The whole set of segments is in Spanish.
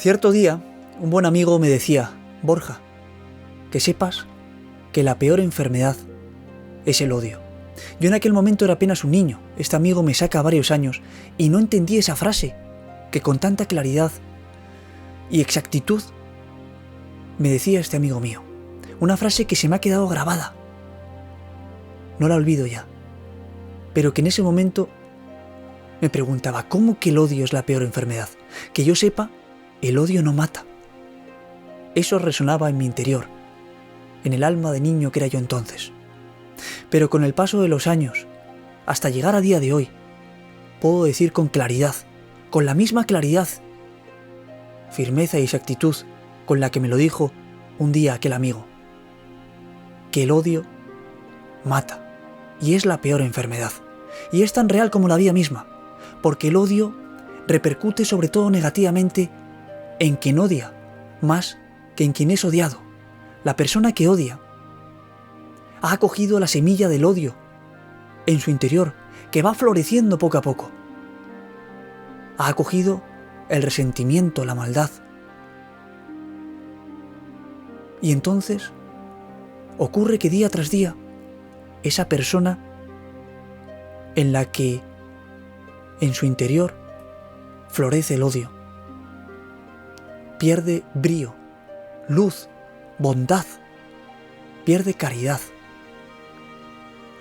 Cierto día, un buen amigo me decía: Borja, que sepas que la peor enfermedad es el odio. Yo en aquel momento era apenas un niño, este amigo me saca varios años, y no entendí esa frase que con tanta claridad y exactitud me decía este amigo mío. Una frase que se me ha quedado grabada. No la olvido ya. Pero que en ese momento me preguntaba: ¿cómo que el odio es la peor enfermedad? Que yo sepa, el odio no mata. Eso resonaba en mi interior, en el alma de niño que era yo entonces. Pero con el paso de los años, hasta llegar a día de hoy, puedo decir con claridad, con la misma claridad, firmeza y exactitud con la que me lo dijo un día aquel amigo, que el odio mata y es la peor enfermedad. Y es tan real como la vida misma, porque el odio repercute sobre todo negativamente en quien odia más que en quien es odiado. La persona que odia ha acogido la semilla del odio en su interior, que va floreciendo poco a poco. Ha acogido el resentimiento, la maldad. Y entonces ocurre que día tras día, esa persona en la que en su interior florece el odio, pierde brío, luz, bondad, pierde caridad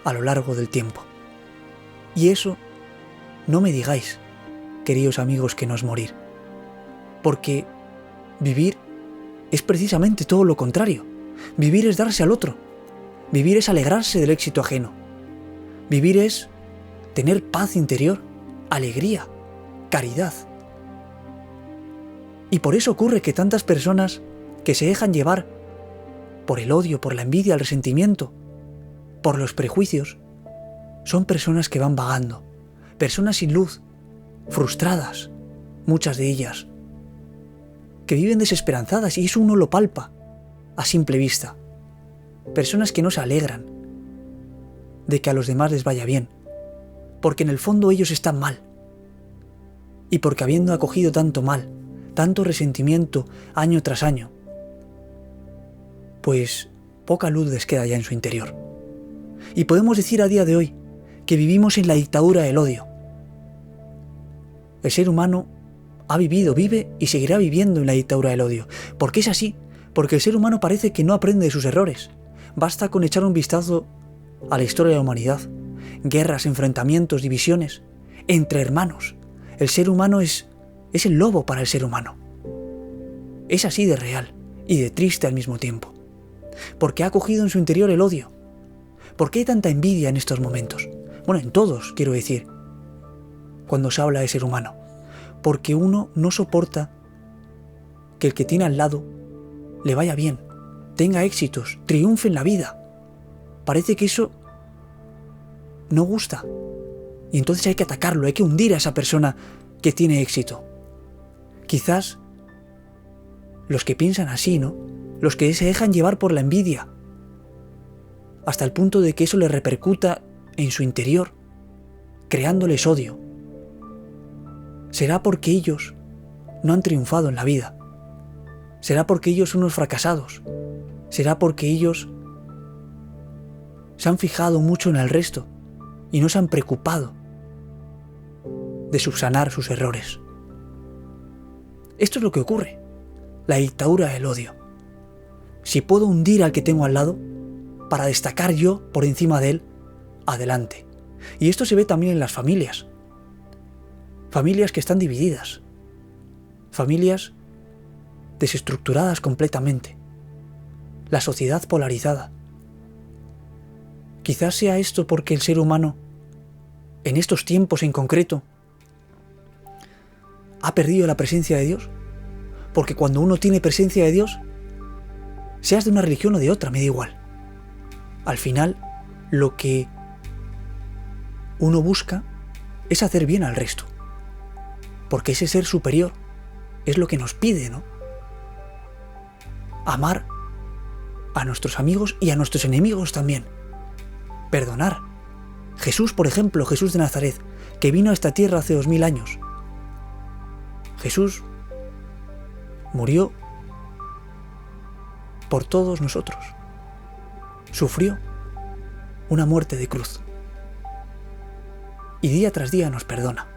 a lo largo del tiempo. Y eso, no me digáis, queridos amigos, que no es morir, porque vivir es precisamente todo lo contrario. Vivir es darse al otro, vivir es alegrarse del éxito ajeno, vivir es tener paz interior, alegría, caridad. Y por eso ocurre que tantas personas que se dejan llevar por el odio, por la envidia, el resentimiento, por los prejuicios, son personas que van vagando, personas sin luz, frustradas, muchas de ellas, que viven desesperanzadas, y eso uno lo palpa a simple vista. Personas que no se alegran de que a los demás les vaya bien, porque en el fondo ellos están mal, y porque habiendo acogido tanto mal, tanto resentimiento año tras año, pues poca luz les queda ya en su interior. Y podemos decir a día de hoy que vivimos en la dictadura del odio. El ser humano ha vivido, vive y seguirá viviendo en la dictadura del odio. ¿Por qué es así? Porque el ser humano parece que no aprende de sus errores. Basta con echar un vistazo a la historia de la humanidad. Guerras, enfrentamientos, divisiones entre hermanos. El ser humano es el lobo para el ser humano. Es así de real y de triste al mismo tiempo. Porque ha cogido en su interior el odio. ¿Por qué hay tanta envidia en estos momentos? Bueno, en todos, quiero decir, cuando se habla de ser humano. Porque uno no soporta que el que tiene al lado le vaya bien, tenga éxitos, triunfe en la vida. Parece que eso no gusta. Y entonces hay que atacarlo, hay que hundir a esa persona que tiene éxito. Quizás los que piensan así, ¿no? Los que se dejan llevar por la envidia, hasta el punto de que eso les repercuta en su interior, creándoles odio. Será porque ellos no han triunfado en la vida. Será porque ellos son unos fracasados. Será porque ellos se han fijado mucho en el resto y no se han preocupado de subsanar sus errores. Esto es lo que ocurre, la dictadura del odio. Si puedo hundir al que tengo al lado para destacar yo por encima de él, adelante. Y esto se ve también en las familias. Familias que están divididas. Familias desestructuradas completamente. La sociedad polarizada. Quizás sea esto porque el ser humano, en estos tiempos en concreto, ha perdido la presencia de Dios. Porque cuando uno tiene presencia de Dios, seas de una religión o de otra, me da igual. Al final, lo que uno busca es hacer bien al resto. Porque ese ser superior es lo que nos pide, ¿no? Amar a nuestros amigos y a nuestros enemigos también. Perdonar. Jesús, por ejemplo, Jesús de Nazaret, que vino a esta tierra hace 2000 años. Jesús murió por todos nosotros. Sufrió una muerte de cruz. Y día tras día nos perdona.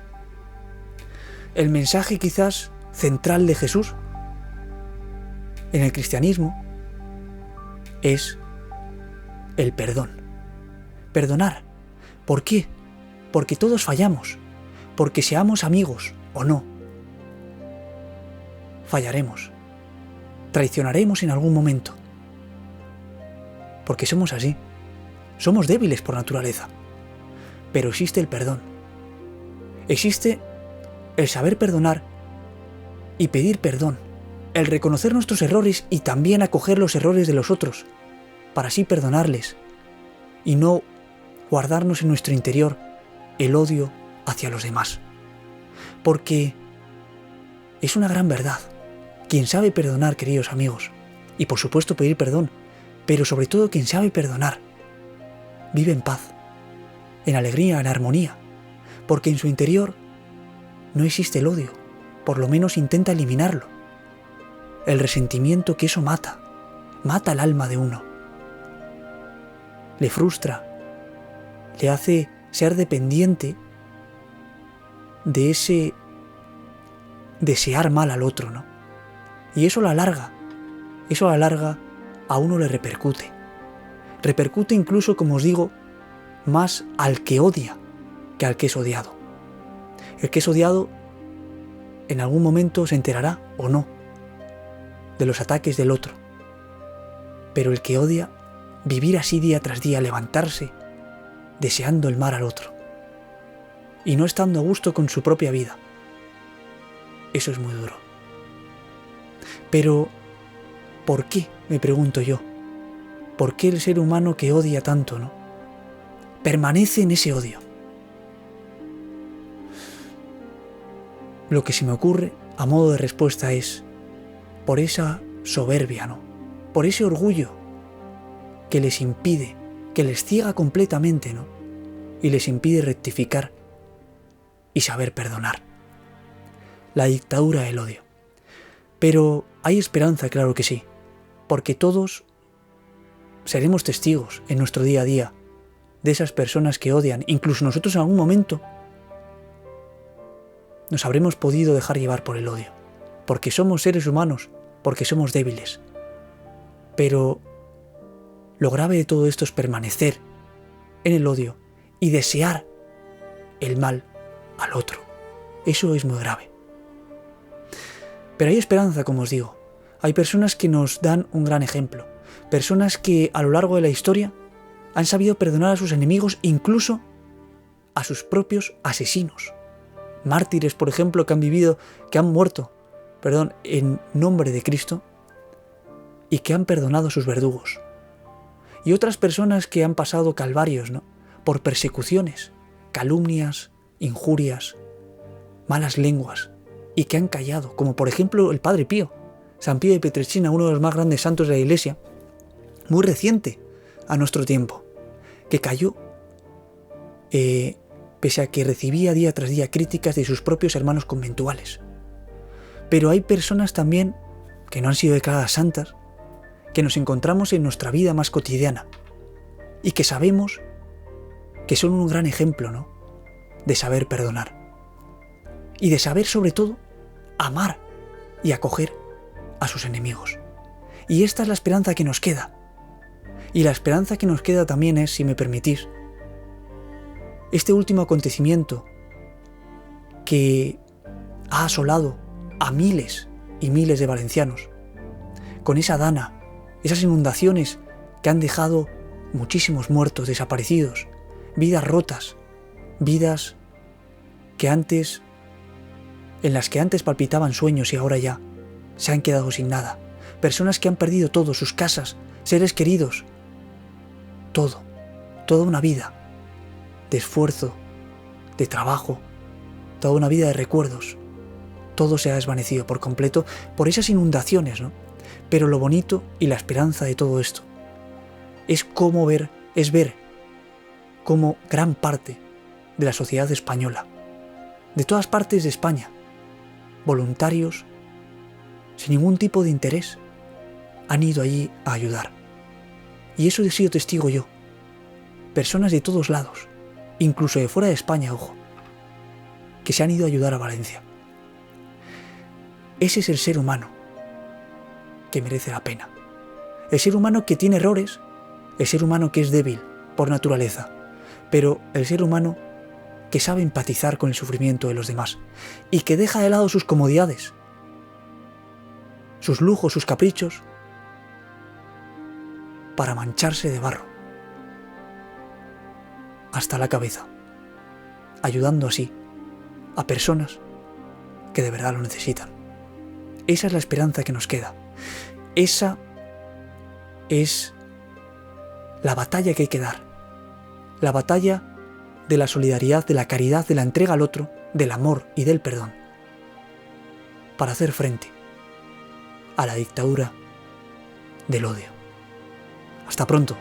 El mensaje quizás central de Jesús en el cristianismo es el perdón. Perdonar. ¿Por qué? Porque todos fallamos. Porque seamos amigos o no, fallaremos. Traicionaremos en algún momento. Porque somos así. Somos débiles por naturaleza. Pero existe el perdón. Existe el saber perdonar y pedir perdón. El reconocer nuestros errores y también acoger los errores de los otros, para así perdonarles y no guardarnos en nuestro interior el odio hacia los demás. Porque es una gran verdad. Quien sabe perdonar, queridos amigos, y por supuesto pedir perdón, pero sobre todo quien sabe perdonar, vive en paz, en alegría, en armonía, porque en su interior no existe el odio, por lo menos intenta eliminarlo. El resentimiento, que eso mata el alma de uno. Le frustra, le hace ser dependiente de ese desear mal al otro, ¿no? Y eso a la larga a uno le repercute. Repercute incluso, como os digo, más al que odia que al que es odiado. El que es odiado en algún momento se enterará o no de los ataques del otro. Pero el que odia, vivir así día tras día, levantarse deseando el mal al otro y no estando a gusto con su propia vida, eso es muy duro. Pero, ¿por qué? Me pregunto yo. ¿Por qué el ser humano que odia tanto, no permanece en ese odio? Lo que se me ocurre a modo de respuesta es por esa soberbia, ¿no? Por ese orgullo que les impide, que les ciega completamente, ¿no? Y les impide rectificar y saber perdonar. La dictadura del odio. Pero hay esperanza, claro que sí, porque todos seremos testigos en nuestro día a día de esas personas que odian. Incluso nosotros en algún momento nos habremos podido dejar llevar por el odio, porque somos seres humanos, porque somos débiles. Pero lo grave de todo esto es permanecer en el odio y desear el mal al otro. Eso es muy grave. Pero hay esperanza, como os digo. Hay personas que nos dan un gran ejemplo. Personas que a lo largo de la historia han sabido perdonar a sus enemigos, incluso a sus propios asesinos. Mártires, por ejemplo, que han muerto en nombre de Cristo y que han perdonado a sus verdugos. Y otras personas que han pasado calvarios, ¿no? Por persecuciones, calumnias, injurias, malas lenguas, y que han callado, como por ejemplo el Padre Pío, San Pío de Pietrelcina, uno de los más grandes santos de la Iglesia, muy reciente a nuestro tiempo, que cayó pese a que recibía día tras día críticas de sus propios hermanos conventuales. Pero hay personas también que no han sido declaradas santas, que nos encontramos en nuestra vida más cotidiana y que sabemos que son un gran ejemplo, ¿no?, de saber perdonar y de saber, sobre todo, amar y acoger a sus enemigos. Y esta es la esperanza que nos queda. Y la esperanza que nos queda también es, si me permitís, este último acontecimiento que ha asolado a miles y miles de valencianos, con esa dana, esas inundaciones que han dejado muchísimos muertos, desaparecidos, vidas rotas, vidas en las que antes palpitaban sueños y ahora ya se han quedado sin nada. Personas que han perdido todo, sus casas, seres queridos, toda una vida de esfuerzo, de trabajo, toda una vida de recuerdos. Todo se ha desvanecido por completo por esas inundaciones, ¿no? Pero lo bonito y la esperanza de todo esto es ver cómo gran parte de la sociedad española, de todas partes de España, voluntarios sin ningún tipo de interés, han ido allí a ayudar. Y eso he sido testigo yo. Personas de todos lados, incluso de fuera de España, ojo, que se han ido a ayudar a Valencia. Ese es el ser humano que merece la pena. El ser humano que tiene errores, el ser humano que es débil por naturaleza, pero el ser humano que sabe empatizar con el sufrimiento de los demás y que deja de lado sus comodidades, sus lujos, sus caprichos, para mancharse de barro hasta la cabeza, ayudando así a personas que de verdad lo necesitan. Esa es la esperanza que nos queda. Esa es la batalla que hay que dar. La batalla de la solidaridad, de la caridad, de la entrega al otro, del amor y del perdón, para hacer frente a la dictadura del odio. Hasta pronto.